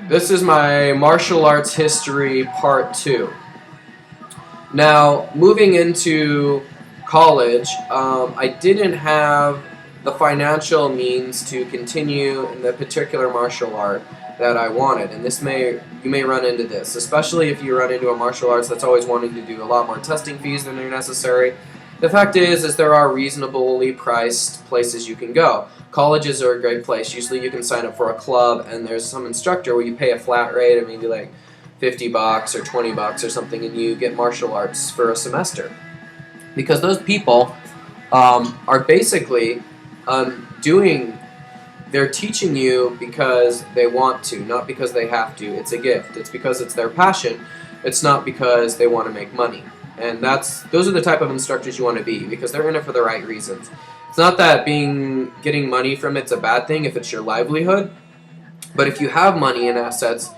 This is my martial arts history part 2. Now, moving into college, I didn't have the financial means to continue in the particular martial art that I wanted, and you may run into this, especially if you run into a martial arts that's always wanting to do a lot more testing fees than are necessary. The fact is there are reasonably priced places you can go. Colleges are a great place. Usually you can sign up for a club, and there's some instructor where you pay a flat rate of maybe like $50 or $20 or something, and you get martial arts for a semester. Because those people are basically they're teaching you because they want to, not because they have to. It's a gift. It's because it's their passion. It's not because they want to make money. And those are the type of instructors you want to be, because they're in it for the right reasons. It's not that getting money from it's a bad thing if it's your livelihood, but if you have money and assets,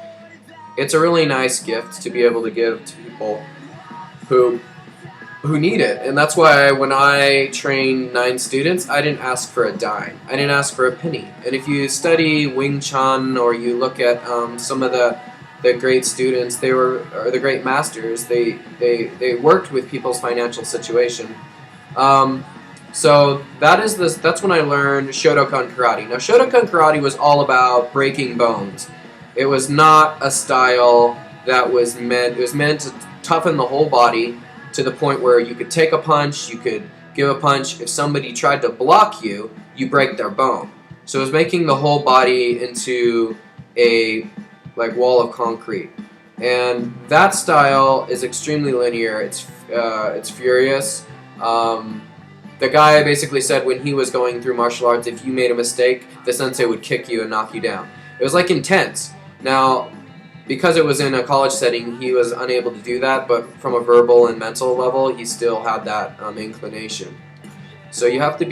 it's a really nice gift to be able to give to people who need it. And that's why when I trained 9 students, I didn't ask for a dime. I didn't ask for a penny. And if you study Wing Chun, or you look at some of the great students, or the great masters, they worked with people's financial situation. So that's when I learned Shotokan Karate. Now, Shotokan Karate was all about breaking bones. It was not a style that was meant to toughen the whole body to the point where you could take a punch, you could give a punch. If somebody tried to block you, you break their bone. So it was making the whole body into a wall of concrete. And that style is extremely linear. It's furious. The guy basically said when he was going through martial arts, if you made a mistake, the sensei would kick you and knock you down. It was intense. Now, because it was in a college setting, he was unable to do that, but from a verbal and mental level, he still had that inclination. So you have to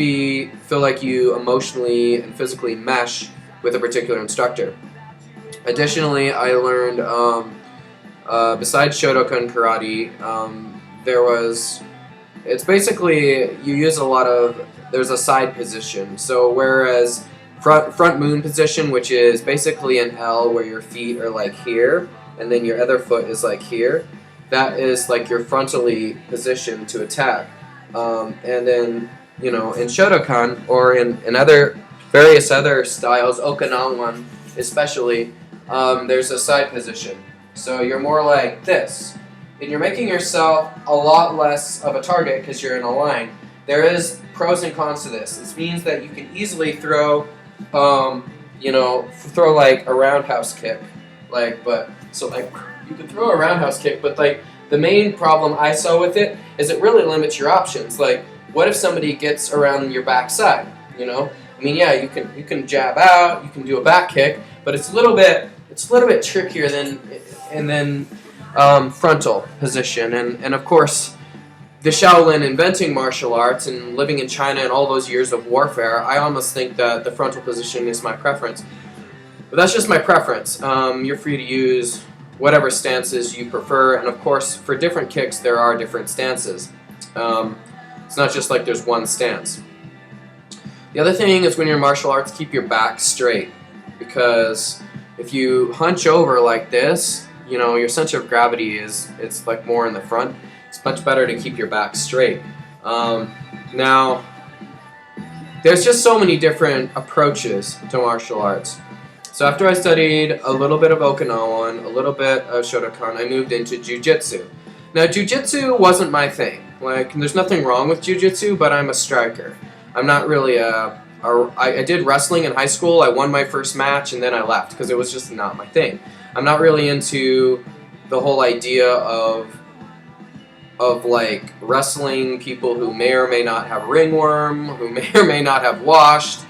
feel like you emotionally and physically mesh with a particular instructor. Additionally, I learned, besides Shotokan Karate, it's basically, you use there's a side position. So whereas front moon position, which is basically an L where your feet are here, and then your other foot is here, that is your frontally position to attack. And then, in Shotokan, or in various other styles, Okinawan especially, there's a side position. So you're more like this. And you're making yourself a lot less of a target because you're in a line. There is pros and cons to this. This means that you can easily throw a roundhouse kick. You can throw a roundhouse kick, but the main problem I saw with it is it really limits your options. What if somebody gets around your backside? You can jab out, you can do a back kick, but it's a little bit trickier than frontal position. And of course, the Shaolin inventing martial arts and living in China and all those years of warfare, I almost think that the frontal position is my preference. But that's just my preference. You're free to use whatever stances you prefer, and of course, for different kicks, there are different stances. It's not just there's one stance. The other thing is, when you're in martial arts, keep your back straight, because if you hunch over like this, your center of gravity it's more in the front. It's much better to keep your back straight. Now, there's just so many different approaches to martial arts. So after I studied a little bit of Okinawan, a little bit of Shotokan, I moved into Jiu-Jitsu. Now, Jiu-Jitsu wasn't my thing. There's nothing wrong with Jiu-Jitsu, but I'm a striker. I'm not really I did wrestling in high school. I won my first match, and then I left because it was just not my thing. I'm not really into the whole idea of wrestling people who may or may not have ringworm, who may or may not have washed.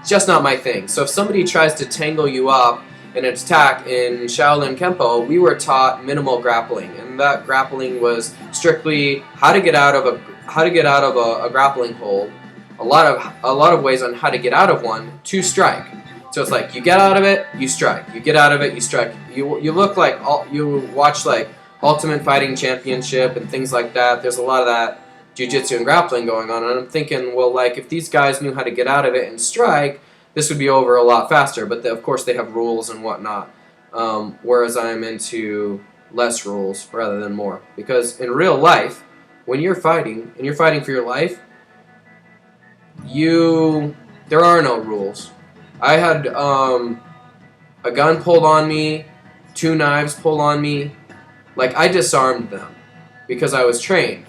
It's just not my thing. So if somebody tries to tangle you up in an attack in Shaolin Kempo, we were taught minimal grappling, and that grappling was strictly how to get out of a grappling hold. A lot of ways on how to get out of one to strike. So it's you get out of it, you strike. You get out of it, you strike. You look you watch Ultimate Fighting Championship and things like that. There's a lot of that jiu-jitsu and grappling going on, and I'm thinking, well, if these guys knew how to get out of it and strike, this would be over a lot faster. But of course, they have rules and whatnot. whereas I'm into less rules rather than more. Because in real life, when you're fighting and you're fighting for your life, there are no rules. I had a gun pulled on me, 2 knives pulled on me. Like, I disarmed them because I was trained.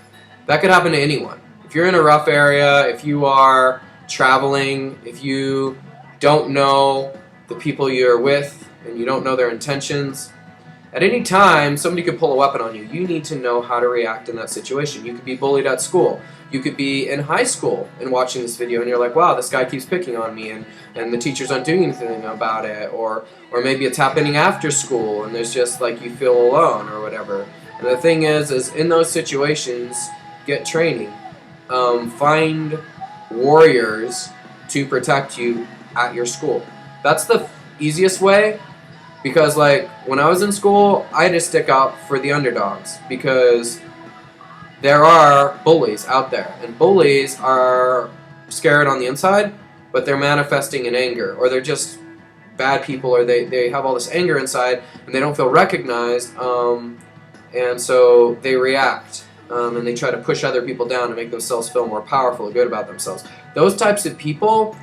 That could happen to anyone. If you're in a rough area, if you are traveling, if you don't know the people you're with and you don't know their intentions, at any time somebody could pull a weapon on you. You need to know how to react in that situation. You could be bullied at school. You could be in high school and watching this video and you're like, wow, this guy keeps picking on me, and the teachers aren't doing anything about it. Or maybe it's happening after school and there's just like you feel alone or whatever. And the thing is in those situations, get training. Find warriors to protect you at your school. That's the easiest way, because like when I was in school, I had to stick up for the underdogs because there are bullies out there, and bullies are scared on the inside, but they're manifesting in anger, or they're just bad people, or they have all this anger inside and they don't feel recognized, and so they react. And they try to push other people down to make themselves feel more powerful and good about themselves. Those types of people,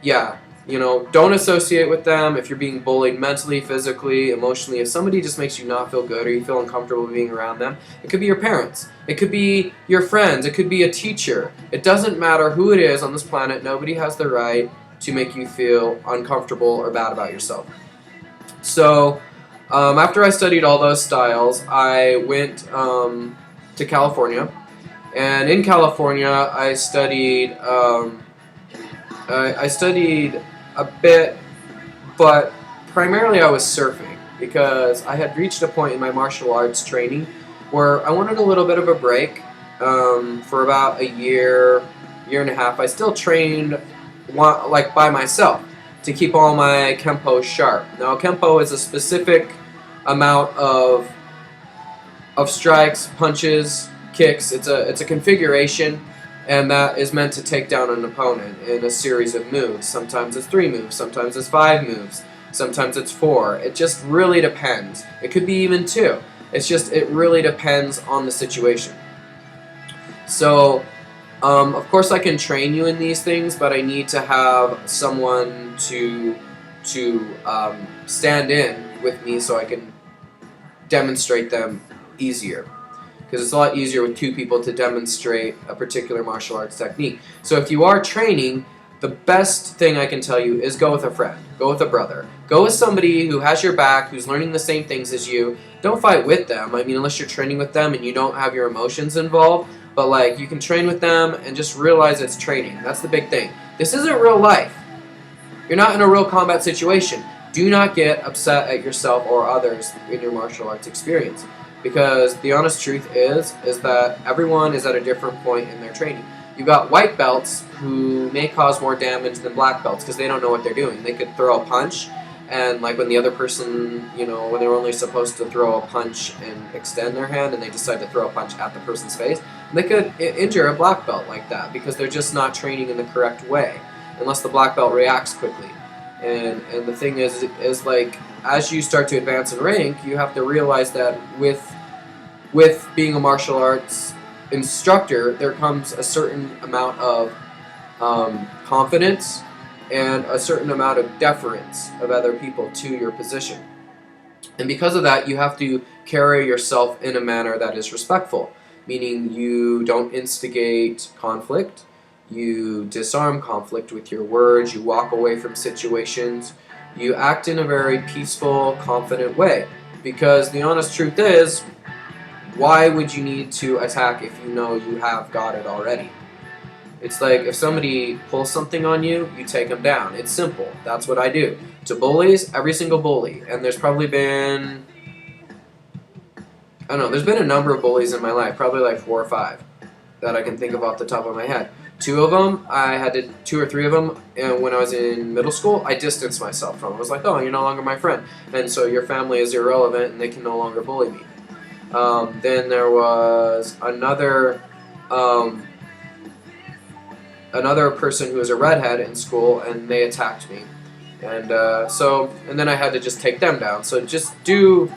yeah, don't associate with them if you're being bullied mentally, physically, emotionally. If somebody just makes you not feel good or you feel uncomfortable being around them, it could be your parents, it could be your friends, it could be a teacher. It doesn't matter who it is on this planet. Nobody has the right to make you feel uncomfortable or bad about yourself. So after I studied all those styles, I went to California, and in California I studied a bit, but primarily I was surfing because I had reached a point in my martial arts training where I wanted a little bit of a break. For about a year and a half, I still trained like by myself to keep all my Kempo sharp. Now Kempo is a specific amount of strikes, punches, kicks. It's a configuration, and that is meant to take down an opponent in a series of moves. Sometimes it's 3 moves, sometimes it's 5 moves, sometimes it's 4. It just really depends. It could be even 2. It really depends on the situation. So, of course I can train you in these things, but I need to have someone to stand in with me so I can demonstrate them easier, because it's a lot easier with 2 people to demonstrate a particular martial arts technique. So if you are training, the best thing I can tell you is go with a friend, go with a brother, go with somebody who has your back, who's learning the same things as you. Don't fight with them, I mean, unless you're training with them and you don't have your emotions involved, but like you can train with them and just realize it's training. That's the big thing. This isn't real life. You're not in a real combat situation. Do not get upset at yourself or others in your martial arts experience, because the honest truth is that everyone is at a different point in their training. You've got white belts who may cause more damage than black belts because they don't know what they're doing. They could throw a punch, and like when the other person, when they're only supposed to throw a punch and extend their hand, and they decide to throw a punch at the person's face, they could injure a black belt like that because they're just not training in the correct way, unless the black belt reacts quickly. And the thing is like, as you start to advance in rank, you have to realize that with being a martial arts instructor, there comes a certain amount of confidence and a certain amount of deference of other people to your position. And because of that, you have to carry yourself in a manner that is respectful, meaning you don't instigate conflict. You disarm conflict with your words, you walk away from situations, you act in a very peaceful, confident way. Because the honest truth is, why would you need to attack if you know you have got it already? It's like if somebody pulls something on you, you take them down. It's simple. That's what I do. To bullies, every single bully, and there's probably been, I don't know, there's been a number of bullies in my life, probably like 4 or 5 that I can think of off the top of my head. 2 of them, 2 or 3 of them, and when I was in middle school, I distanced myself from. I was like, oh, you're no longer my friend, and so your family is irrelevant, and they can no longer bully me. Then there was another person who was a redhead in school, and they attacked me. And and then I had to just take them down. So just do